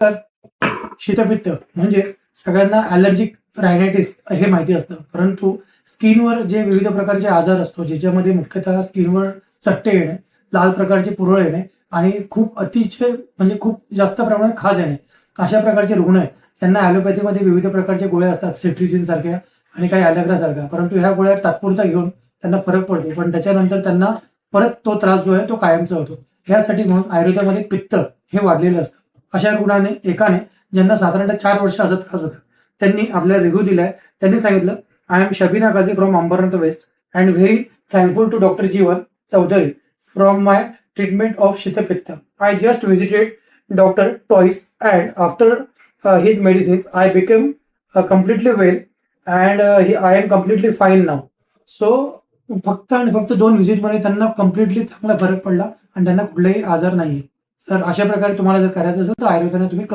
तर शीतपित्त म्हणजे सगळ्यांना ॲलर्जिक रायनायटिस हे माहिती असतं, परंतु स्किनवर जे विविध प्रकारचे आजार असतो, ज्याच्यामध्ये मुख्यतः स्किनवर चट्टे येणे, लाल प्रकारचे पुरळ येणे आणि खूप अतिशय म्हणजे खूप जास्त प्रमाणात खाज येणे, अशा प्रकारचे रुग्ण आहेत. यांना ॲलोपॅथीमध्ये विविध प्रकारच्या गोळ्या असतात, सेट्रिजिन सारख्या आणि काही ॲलेग्रा सारख्या, परंतु ह्या गोळ्या तात्पुरता घेऊन त्यांना फरक पडतो, पण त्याच्यानंतर त्यांना परत तो त्रास जो आहे तो कायमचा होतो. यासाठी म्हणून आयुर्वेदामध्ये पित्त हे वाढलेलं असतं. अशा रुग्णाने एकाने ज्यांना साधारणतः 4 वर्ष असा त्रास होता, त्यांनी आपल्याला रिव्ह्यू दिलाय. त्यांनी सांगितलं, I am Shabina Kazi from Ambernath west and very thankful to doctor Jeevan Chaudhari from my treatment of शीतपित्त. आय जस्ट विजिटेड डॉक्टर टॉइस and after his medicines I become completely well and I am completely fine now. So फक्त आणि फक्त 2 व्हिजिटमध्ये त्यांना completely चांगला फरक पडला आणि त्यांना कुठलाही आजार नाहीये. तर अशा प्रकारे तुम्हाला जर करायचं असेल तर आयुर्वेदाने तुम्ही